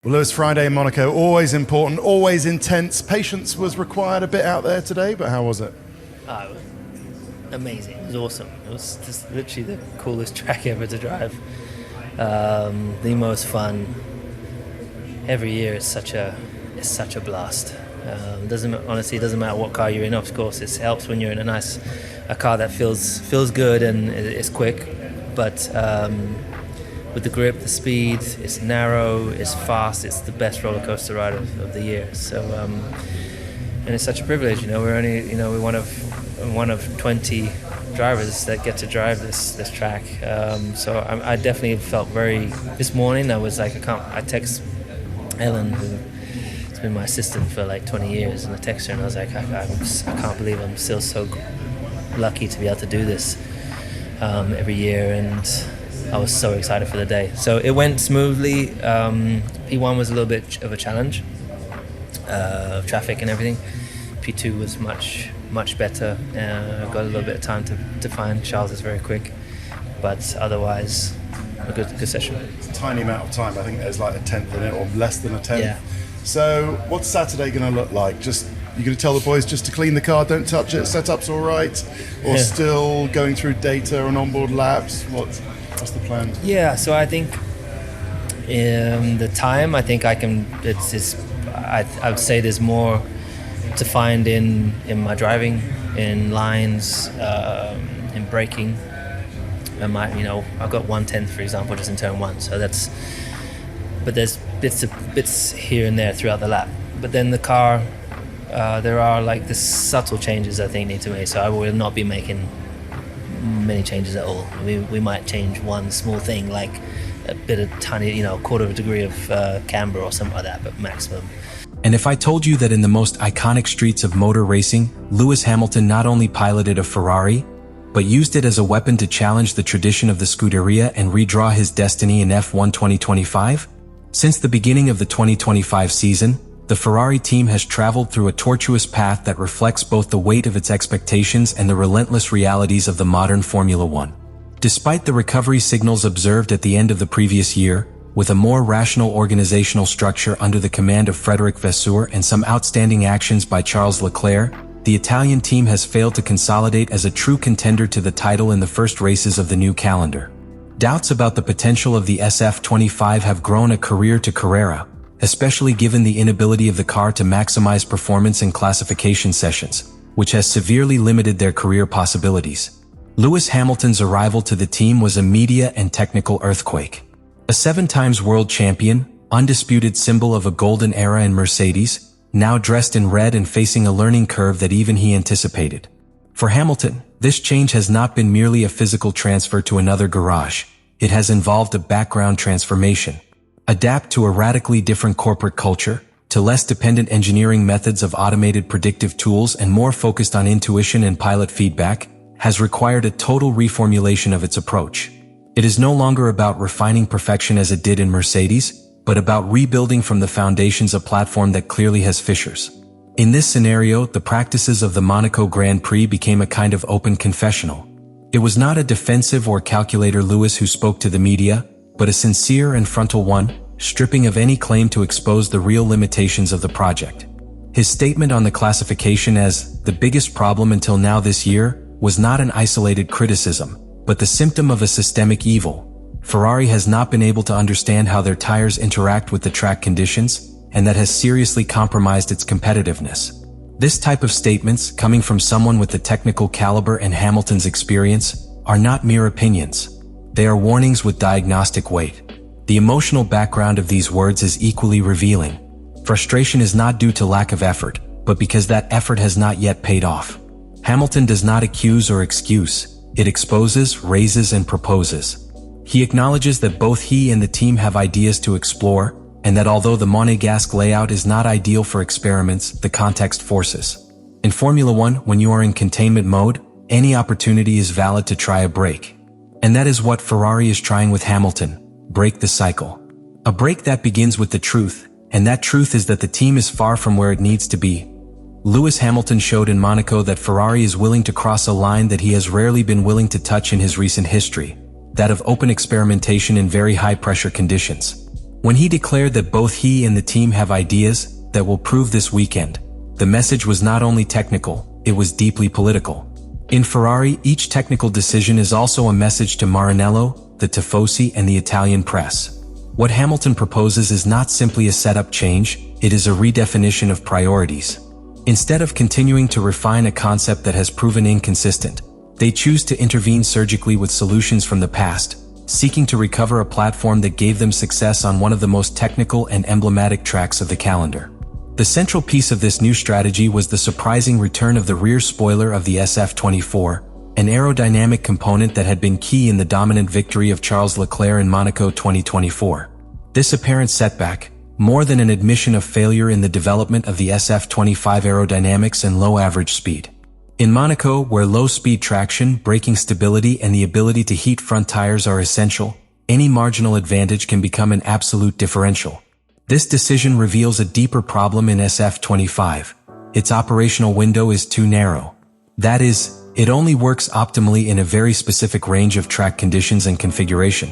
Well, Lewis, Friday in Monaco, always important, always intense. Patience was required a bit out there today, but how was it? Oh, amazing. It was awesome. It was just literally the coolest track ever to drive. The most fun. Every year is such a blast. It doesn't matter what car you're in. Of course, it helps when you're in a car that feels good and it's quick, but with the grip, the speed, it's narrow, it's fast, it's the best roller coaster ride of the year. So, and it's such a privilege, we're one of 20 drivers that get to drive this track. So I definitely felt this morning I was like, I text Ellen, who's been my assistant for like 20 years, and I text her and I was like, I can't believe I'm still so lucky to be able to do this every year, and I was so excited for the day. So it went smoothly. P1 was a little bit of a challenge of traffic and everything. P2 was much better. Got a little bit of time to find. Charles is very quick, but otherwise a good session. It's a tiny amount of time. I think there's like a tenth in it, or less than a tenth. Yeah. So what's Saturday going to look like? You're going to tell the boys just to clean the car, don't touch it, setup's all right, or still going through data and onboard laps? What's the plan? Yeah, so I think the time, I think I would say there's more to find in my driving, in lines, in braking. I've got 1/10, for example, just in turn one. So but there's bits here and there throughout the lap. But then the car, there are like the subtle changes I think need to make. So I will not be making many changes at all. We might change one small thing, like a bit of tiny, quarter of a degree of camber or something like that, but maximum. And if I told you that in the most iconic streets of motor racing, Lewis Hamilton not only piloted a Ferrari, but used it as a weapon to challenge the tradition of the Scuderia and redraw his destiny in F1 2025? Since the beginning of the 2025 season, the Ferrari team has traveled through a tortuous path that reflects both the weight of its expectations and the relentless realities of the modern Formula One. Despite the recovery signals observed at the end of the previous year, with a more rational organizational structure under the command of Frédéric Vasseur and some outstanding actions by Charles Leclerc, the Italian team has failed to consolidate as a true contender to the title in the first races of the new calendar. Doubts about the potential of the SF-25 have grown a career to Carrera, especially given the inability of the car to maximize performance in classification sessions, which has severely limited their career possibilities. Lewis Hamilton's arrival to the team was a media and technical earthquake. A 7-time world champion, undisputed symbol of a golden era in Mercedes, now dressed in red and facing a learning curve that even he anticipated. For Hamilton, this change has not been merely a physical transfer to another garage. It has involved a background transformation. Adapt to a radically different corporate culture, to less dependent engineering methods of automated predictive tools and more focused on intuition and pilot feedback, has required a total reformulation of its approach. It is no longer about refining perfection as it did in Mercedes, but about rebuilding from the foundations a platform that clearly has fissures. In this scenario, the practices of the Monaco Grand Prix became a kind of open confessional. It was not a defensive or calculator Lewis who spoke to the media, but a sincere and frontal one, stripping of any claim to expose the real limitations of the project. His statement on the classification as the biggest problem until now this year was not an isolated criticism, but the symptom of a systemic evil. Ferrari has not been able to understand how their tires interact with the track conditions, and that has seriously compromised its competitiveness. This type of statements, coming from someone with the technical caliber and Hamilton's experience, are not mere opinions. They are warnings with diagnostic weight. The emotional background of these words is equally revealing. Frustration is not due to lack of effort, but because that effort has not yet paid off. Hamilton does not accuse or excuse. It exposes, raises, and proposes. He acknowledges that both he and the team have ideas to explore, and that although the Monégasque layout is not ideal for experiments, the context forces. In Formula One, when you are in containment mode, any opportunity is valid to try a break. And that is what Ferrari is trying with Hamilton. Break the cycle. A break that begins with the truth, and that truth is that the team is far from where it needs to be. Lewis Hamilton showed in Monaco that Ferrari is willing to cross a line that he has rarely been willing to touch in his recent history, that of open experimentation in very high-pressure conditions. When he declared that both he and the team have ideas that will prove this weekend, the message was not only technical, it was deeply political. In Ferrari, each technical decision is also a message to Maranello, the Tifosi, and the Italian press. What Hamilton proposes is not simply a setup change, it is a redefinition of priorities. Instead of continuing to refine a concept that has proven inconsistent, they choose to intervene surgically with solutions from the past, seeking to recover a platform that gave them success on one of the most technical and emblematic tracks of the calendar. The central piece of this new strategy was the surprising return of the rear spoiler of the SF-25, an aerodynamic component that had been key in the dominant victory of Charles Leclerc in Monaco 2024. This apparent setback, more than an admission of failure in the development of the SF-25 aerodynamics and low average speed. In Monaco, where low-speed traction, braking stability, and the ability to heat front tires are essential, any marginal advantage can become an absolute differential. This decision reveals a deeper problem in SF-25. Its operational window is too narrow. That is, it only works optimally in a very specific range of track conditions and configuration.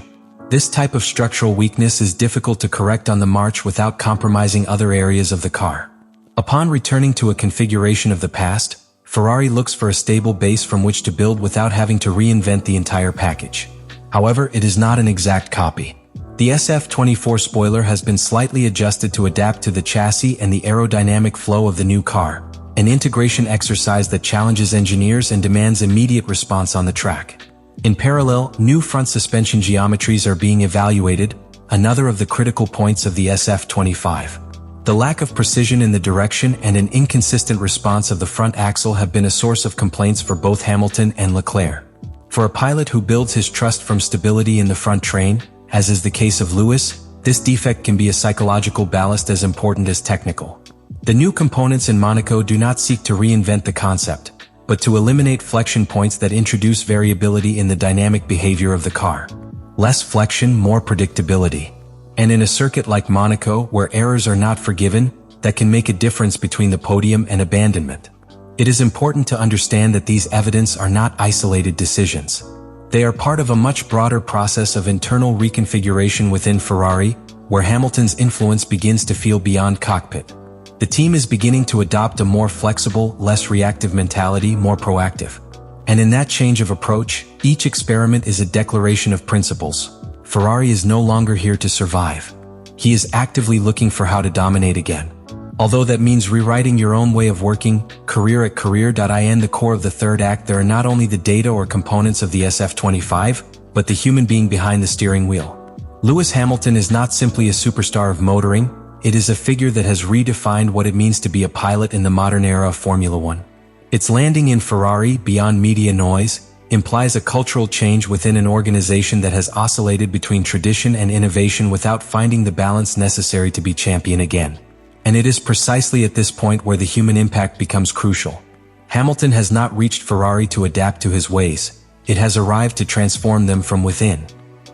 This type of structural weakness is difficult to correct on the march without compromising other areas of the car. Upon returning to a configuration of the past, Ferrari looks for a stable base from which to build without having to reinvent the entire package. However, it is not an exact copy. The SF-24 spoiler has been slightly adjusted to adapt to the chassis and the aerodynamic flow of the new car, an integration exercise that challenges engineers and demands immediate response on the track. In parallel, new front suspension geometries are being evaluated, another of the critical points of the SF-25. The lack of precision in the direction and an inconsistent response of the front axle have been a source of complaints for both Hamilton and Leclerc. For a pilot who builds his trust from stability in the front train, as is the case of Lewis, this defect can be a psychological ballast as important as technical. The new components in Monaco do not seek to reinvent the concept, but to eliminate flexion points that introduce variability in the dynamic behavior of the car. Less flexion, more predictability. And in a circuit like Monaco, where errors are not forgiven, that can make a difference between the podium and abandonment. It is important to understand that these evidence are not isolated decisions. They are part of a much broader process of internal reconfiguration within Ferrari, where Hamilton's influence begins to feel beyond cockpit. The team is beginning to adopt a more flexible, less reactive mentality, more proactive. And in that change of approach, each experiment is a declaration of principles. Ferrari is no longer here to survive. He is actively looking for how to dominate again. Although that means rewriting your own way of working, career at career.in, the core of the third act, there are not only the data or components of the SF-25, but the human being behind the steering wheel. Lewis Hamilton is not simply a superstar of motoring, it is a figure that has redefined what it means to be a pilot in the modern era of Formula One. Its landing in Ferrari, beyond media noise, implies a cultural change within an organization that has oscillated between tradition and innovation without finding the balance necessary to be champion again. And it is precisely at this point where the human impact becomes crucial. Hamilton has not reached Ferrari to adapt to his ways, it has arrived to transform them from within.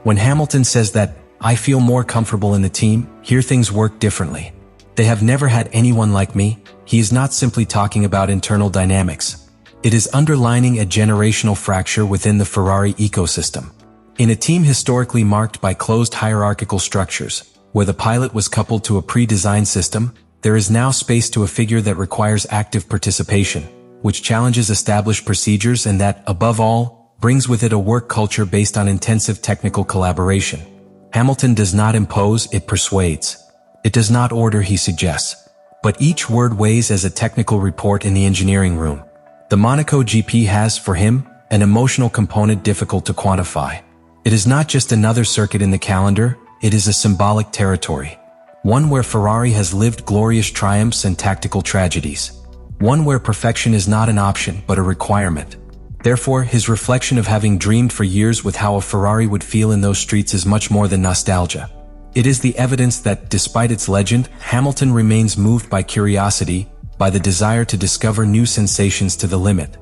When Hamilton says that, "I feel more comfortable in the team, here things work differently. They have never had anyone like me," he is not simply talking about internal dynamics. It is underlining a generational fracture within the Ferrari ecosystem. In a team historically marked by closed hierarchical structures, where the pilot was coupled to a pre-designed system, there is now space to a figure that requires active participation, which challenges established procedures and that, above all, brings with it a work culture based on intensive technical collaboration. Hamilton does not impose, it persuades. It does not order, he suggests. But each word weighs as a technical report in the engineering room. The Monaco GP has, for him, an emotional component difficult to quantify. It is not just another circuit in the calendar, it is a symbolic territory. One where Ferrari has lived glorious triumphs and tactical tragedies. One where perfection is not an option but a requirement. Therefore, his reflection of having dreamed for years with how a Ferrari would feel in those streets is much more than nostalgia. It is the evidence that, despite its legend, Hamilton remains moved by curiosity, by the desire to discover new sensations to the limit.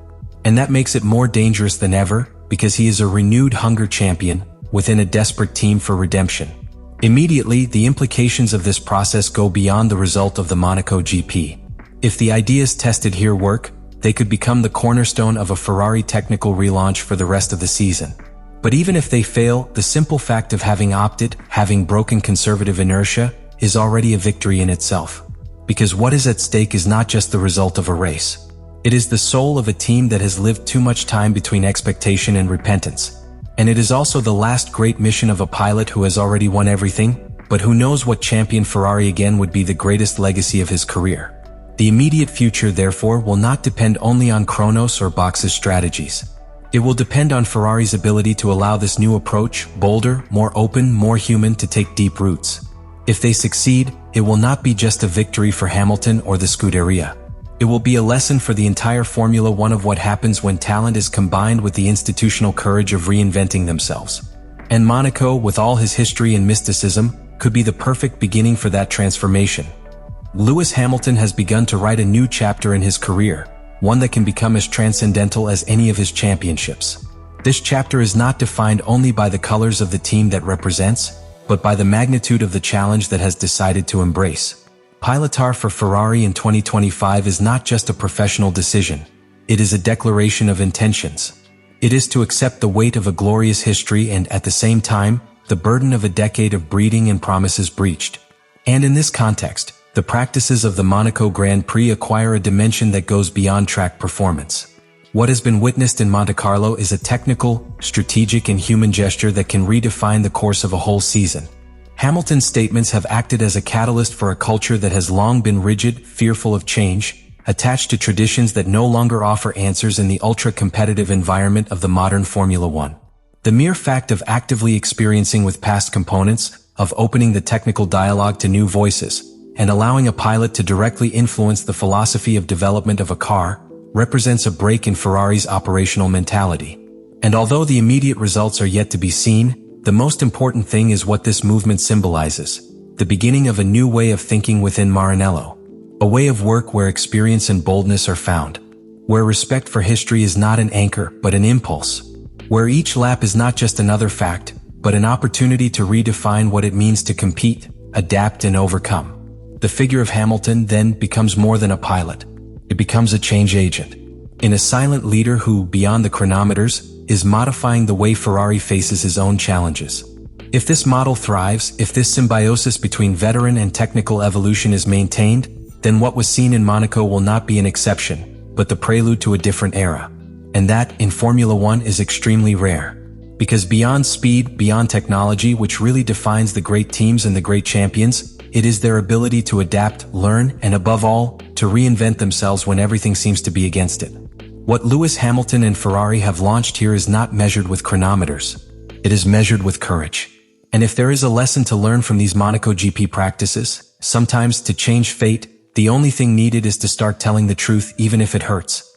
And that makes it more dangerous than ever, because he is a renewed hunger champion, within a desperate team for redemption. Immediately, the implications of this process go beyond the result of the Monaco GP. If the ideas tested here work, they could become the cornerstone of a Ferrari technical relaunch for the rest of the season. But even if they fail, the simple fact of having opted, having broken conservative inertia, is already a victory in itself. Because what is at stake is not just the result of a race. It is the soul of a team that has lived too much time between expectation and repentance. And it is also the last great mission of a pilot who has already won everything, but who knows what champion Ferrari again would be the greatest legacy of his career. The immediate future, therefore, will not depend only on Kronos or Box's strategies. It will depend on Ferrari's ability to allow this new approach, bolder, more open, more human, to take deep roots. If they succeed, it will not be just a victory for Hamilton or the Scuderia. It will be a lesson for the entire Formula One of what happens when talent is combined with the institutional courage of reinventing themselves. And Monaco, with all his history and mysticism, could be the perfect beginning for that transformation. Lewis Hamilton has begun to write a new chapter in his career, one that can become as transcendental as any of his championships. This chapter is not defined only by the colors of the team that represents, but by the magnitude of the challenge that has decided to embrace. Pilotar for Ferrari in 2025 is not just a professional decision. It is a declaration of intentions. It is to accept the weight of a glorious history and, at the same time, the burden of a decade of breeding and promises breached. And in this context, the practices of the Monaco Grand Prix acquire a dimension that goes beyond track performance. What has been witnessed in Monte Carlo is a technical, strategic, and human gesture that can redefine the course of a whole season. Hamilton's statements have acted as a catalyst for a culture that has long been rigid, fearful of change, attached to traditions that no longer offer answers in the ultra-competitive environment of the modern Formula One. The mere fact of actively experiencing with past components, of opening the technical dialogue to new voices, and allowing a pilot to directly influence the philosophy of development of a car, represents a break in Ferrari's operational mentality. And although the immediate results are yet to be seen, the most important thing is what this movement symbolizes: the beginning of a new way of thinking within Maranello. A way of work where experience and boldness are found. Where respect for history is not an anchor, but an impulse. Where each lap is not just another fact, but an opportunity to redefine what it means to compete, adapt, and overcome. The figure of Hamilton then becomes more than a pilot. It becomes a change agent. In a silent leader who, beyond the chronometers, is modifying the way Ferrari faces his own challenges. If this model thrives, if this symbiosis between veteran and technical evolution is maintained, then what was seen in Monaco will not be an exception, but the prelude to a different era. And that, in Formula One, is extremely rare. Because beyond speed, beyond technology, which really defines the great teams and the great champions, it is their ability to adapt, learn, and above all, to reinvent themselves when everything seems to be against it. What Lewis Hamilton and Ferrari have launched here is not measured with chronometers. It is measured with courage. And if there is a lesson to learn from these Monaco GP practices, sometimes to change fate, the only thing needed is to start telling the truth even if it hurts.